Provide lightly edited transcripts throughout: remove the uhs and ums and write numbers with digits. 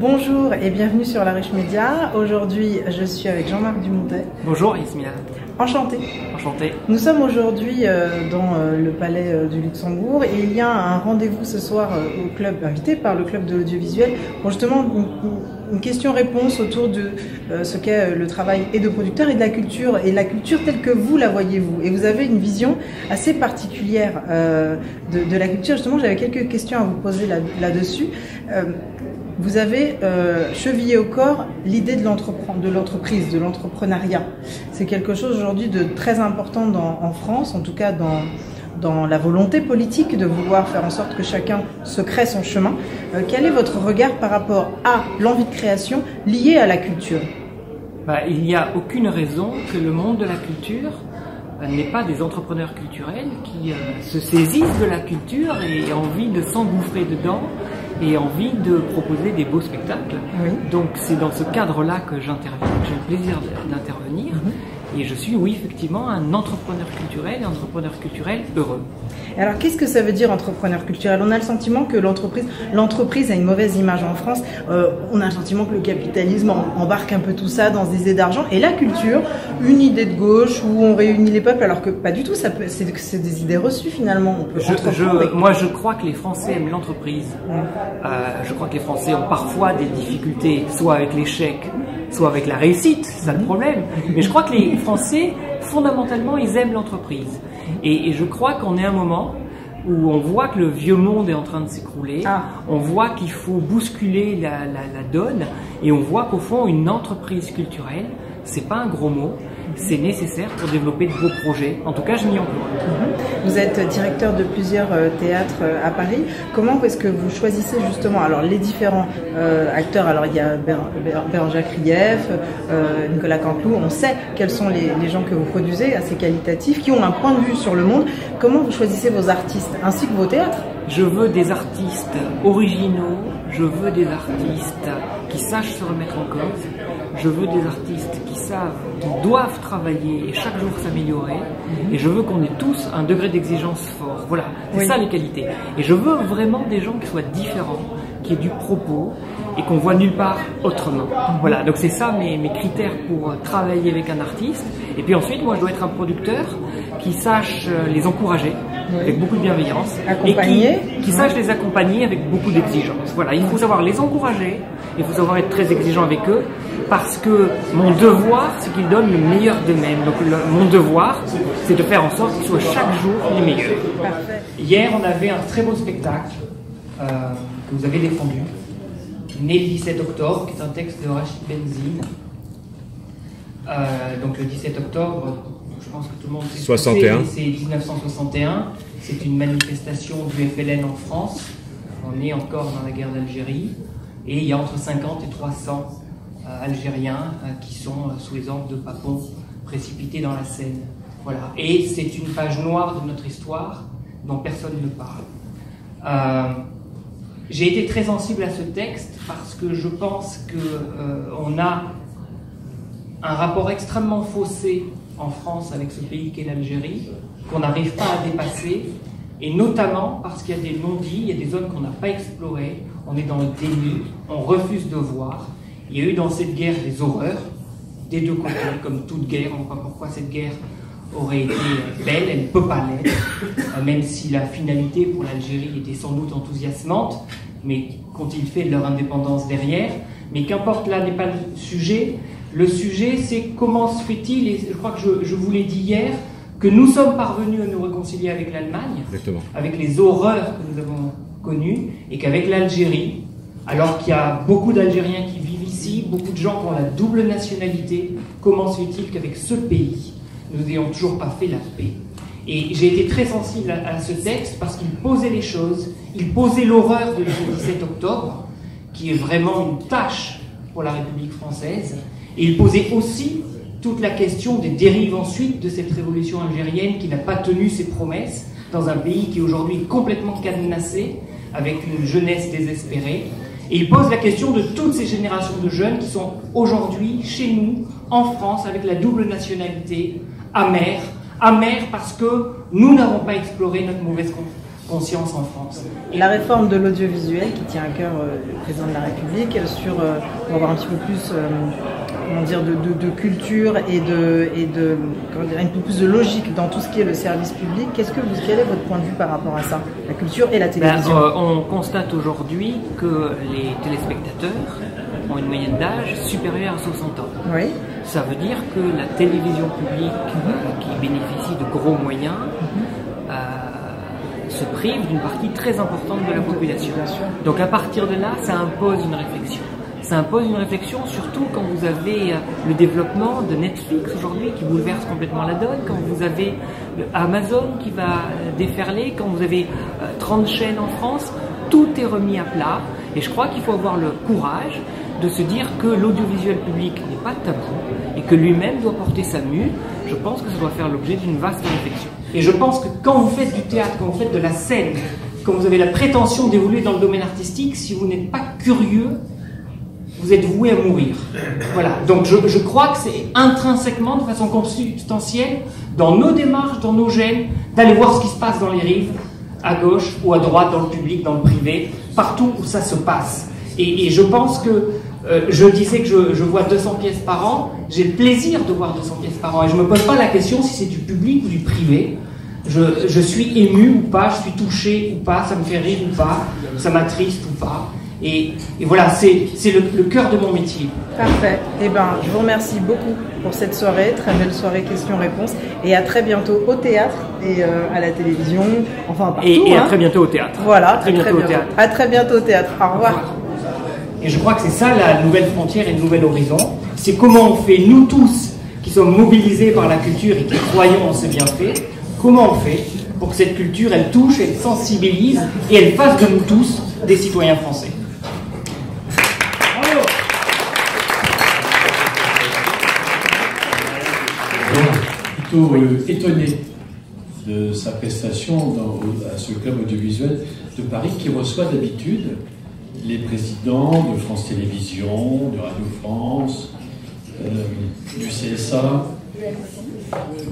Bonjour et bienvenue sur La Ruche Média. Aujourd'hui, je suis avec Jean-Marc Dumontet. Bonjour Yasmina. Enchanté. Enchanté. Nous sommes aujourd'hui dans le Palais du Luxembourg et il y a un rendez-vous ce soir au club, invité par le club de l'audiovisuel, pour justement une question-réponse autour de ce qu'est le travail et de producteur et de la culture telle que vous la voyez-vous. Et vous avez une vision assez particulière de la culture. Justement, j'avais quelques questions à vous poser là-dessus. Vous avez chevillé au corps l'idée de l'entreprise, de l'entrepreneuriat. C'est quelque chose aujourd'hui de très important en France, en tout cas dans la volonté politique de vouloir faire en sorte que chacun se crée son chemin. Quel est votre regard par rapport à l'envie de création liée à la culture ? Il n'y a aucune raison que le monde de la culture n'ait pas des entrepreneurs culturels qui se saisissent de la culture et aient envie de s'engouffrer dedans et envie de proposer des beaux spectacles. Oui. Donc c'est dans ce cadre-là que j'interviens, que j'ai le plaisir d'intervenir. Et je suis, oui, effectivement, un entrepreneur culturel heureux. Alors, qu'est-ce que ça veut dire entrepreneur culturel? On a le sentiment que l'entreprise a une mauvaise image en France. On a le sentiment que le capitalisme embarque un peu tout ça dans des idées d'argent. Et la culture, une idée de gauche où on réunit les peuples, alors que pas du tout. C'est des idées reçues finalement. On peut moi, je crois que les Français aiment l'entreprise. Je crois que les Français ont parfois des difficultés, soit avec l'échec, soit avec la réussite, c'est ça le problème. Mais je crois que les Français, fondamentalement, ils aiment l'entreprise. Et je crois qu'on est à un moment où on voit que le vieux monde est en train de s'écrouler, on voit qu'il faut bousculer la donne, et on voit qu'au fond, une entreprise culturelle, c'est pas un gros mot, c'est nécessaire pour développer de beaux projets. En tout cas, je m'y emploie. Vous êtes directeur de plusieurs théâtres à Paris. Comment est-ce que vous choisissez justement les différents acteurs? Alors, il y a Bérangère Krief, Nicolas Canteloup. On sait quels sont les gens que vous produisez, assez qualitatifs, qui ont un point de vue sur le monde. Comment vous choisissez vos artistes ainsi que vos théâtres? Je veux des artistes originaux, je veux des artistes qui sachent se remettre en cause, je veux des artistes qui savent qu'ils doivent travailler et chaque jour s'améliorer, et je veux qu'on ait tous un degré d'exigence fort. Voilà, c'est ça les qualités. Et je veux vraiment des gens qui soient différents, qui aient du propos et qu'on voit nulle part autrement. Voilà, donc c'est ça mes critères pour travailler avec un artiste. Et puis ensuite, moi je dois être un producteur qui sache les encourager avec beaucoup de bienveillance, accompagner, et qui sache les accompagner avec beaucoup d'exigence. Voilà, il faut savoir les encourager, il faut savoir être très exigeant avec eux, parce que mon devoir, c'est qu'ils donnent le meilleur d'eux-mêmes. Donc mon devoir, c'est de faire en sorte qu'ils soient chaque jour les meilleurs. Parfait. Hier, on avait un très beau spectacle que vous avez défendu, Né le 17 octobre, qui est un texte de Rachid Benzine. Donc le 17 octobre, je pense que tout le monde sait 61. C'est 1961. C'est une manifestation du FLN en France. On est encore dans la guerre d'Algérie. Et il y a entre 50 et 300 Algériens qui sont sous les ordres de Papon, précipités dans la Seine. Voilà. Et c'est une page noire de notre histoire dont personne ne parle. J'ai été très sensible à ce texte parce que je pense qu'on a un rapport extrêmement faussé en France avec ce pays qu'est l'Algérie, qu'on n'arrive pas à dépasser, et notamment parce qu'il y a des non-dits, il y a des zones qu'on n'a pas explorées, on est dans le déni, on refuse de voir. Il y a eu dans cette guerre des horreurs, des deux côtés, comme toute guerre. On ne voit pas pourquoi cette guerre aurait été belle, elle ne peut pas l'être, même si la finalité pour l'Algérie était sans doute enthousiasmante, mais qu'ont-ils fait de leur indépendance derrière? Mais qu'importe, là n'est pas le sujet. Le sujet, c'est comment se fait-il, et je crois que je vous l'ai dit hier, que nous sommes parvenus à nous réconcilier avec l'Allemagne, avec les horreurs que nous avons connues, et qu'avec l'Algérie, alors qu'il y a beaucoup d'Algériens qui vivent ici, beaucoup de gens qui ont la double nationalité, comment se fait-il qu'avec ce pays, nous n'ayons toujours pas fait la paix? Et j'ai été très sensible à ce texte parce qu'il posait les choses, il posait l'horreur du 17 octobre, qui est vraiment une tâche pour la République française, et il posait aussi toute la question des dérives ensuite de cette révolution algérienne qui n'a pas tenu ses promesses dans un pays qui est aujourd'hui complètement cadenassé, avec une jeunesse désespérée. Et il pose la question de toutes ces générations de jeunes qui sont aujourd'hui chez nous, en France, avec la double nationalité, amère parce que nous n'avons pas exploré notre mauvaise conscience en France. La réforme de l'audiovisuel qui tient à cœur le président de la République sur, pour avoir un petit peu plus comment dire, de culture et comment dire, un peu plus de logique dans tout ce qui est le service public. Quel est votre point de vue par rapport à ça, la culture et la télévision? On constate aujourd'hui que les téléspectateurs ont une moyenne d'âge supérieure à 60 ans. Oui. Ça veut dire que la télévision publique qui bénéficie de gros moyens se prive d'une partie très importante de la population. Donc à partir de là, ça impose une réflexion. Ça impose une réflexion surtout quand vous avez le développement de Netflix aujourd'hui qui bouleverse complètement la donne, quand vous avez Amazon qui va déferler, quand vous avez 30 chaînes en France, tout est remis à plat. Et je crois qu'il faut avoir le courage de se dire que l'audiovisuel public n'est pas tabou et que lui-même doit porter sa mue. Je pense que ça doit faire l'objet d'une vaste réflexion. Et je pense que quand vous faites du théâtre, quand vous faites de la scène, quand vous avez la prétention d'évoluer dans le domaine artistique, si vous n'êtes pas curieux, vous êtes voué à mourir. Voilà. Donc je crois que c'est intrinsèquement, de façon consubstantielle, dans nos démarches, dans nos gènes, d'aller voir ce qui se passe dans les rives, à gauche ou à droite, dans le public, dans le privé, partout où ça se passe. Et je pense que, je disais que je vois 200 pièces par an, j'ai le plaisir de voir 200 pièces par an. Et je ne me pose pas la question si c'est du public ou du privé. Je suis ému ou pas, je suis touché ou pas, ça me fait rire ou pas, ça m'attriste ou pas. Et voilà, c'est le cœur de mon métier. Parfait. Eh ben, je vous remercie beaucoup pour cette soirée, très belle soirée questions-réponses, et à très bientôt au théâtre et à la télévision, enfin partout. Et à très bientôt au théâtre. Voilà, à très bientôt au théâtre. À très bientôt au théâtre. Au revoir. Et je crois que c'est ça la nouvelle frontière et le nouvel horizon. C'est comment on fait, nous tous, qui sommes mobilisés par la culture et qui croyons en ce bienfait, comment on fait pour que cette culture, elle touche, elle sensibilise et elle fasse de nous tous des citoyens français. Plutôt étonné de sa prestation à ce club audiovisuel de Paris qui reçoit d'habitude les présidents de France Télévisions, de Radio France, du CSA,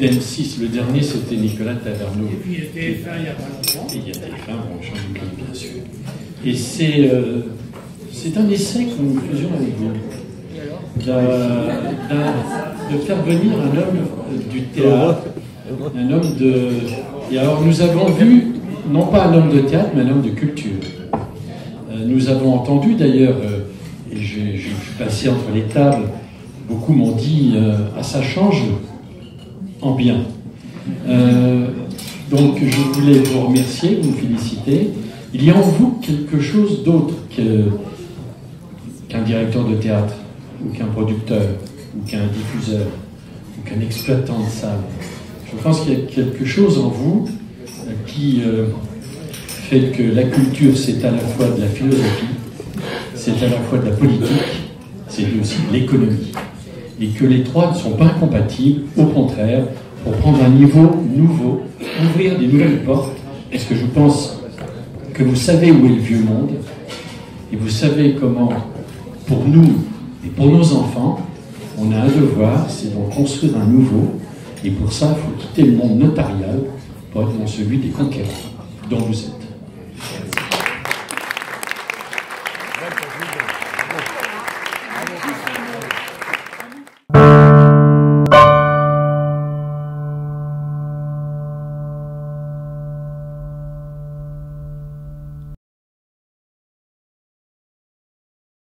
d'M6. Le dernier, c'était Nicolas Taverneau. Et puis il y a TF1 il n'y a pas longtemps. Et il y a TF1, bon, Jean-Luc, bien sûr. Et c'est un essai que nous faisions avec vous. De faire venir un homme du théâtre, un homme de... Et alors nous avons vu, non pas un homme de théâtre, mais un homme de culture. Nous avons entendu d'ailleurs, et je suis passé entre les tables, beaucoup m'ont dit ça change en bien. Donc je voulais vous remercier, vous féliciter. Il y a en vous quelque chose d'autre qu'un directeur de théâtre, ou qu'un producteur, ou qu'un diffuseur, ou qu'un exploitant de salle. Je pense qu'il y a quelque chose en vous qui fait que la culture, c'est à la fois de la philosophie, c'est à la fois de la politique, c'est aussi de l'économie. Et que les trois ne sont pas incompatibles, au contraire, pour prendre un niveau nouveau, ouvrir des nouvelles portes, parce que je pense que vous savez où est le vieux monde, et vous savez comment, pour nous et pour nos enfants, on a un devoir, c'est d'en construire un nouveau, et pour ça, il faut quitter le monde notarial pour être dans celui des conquérants, dont vous êtes.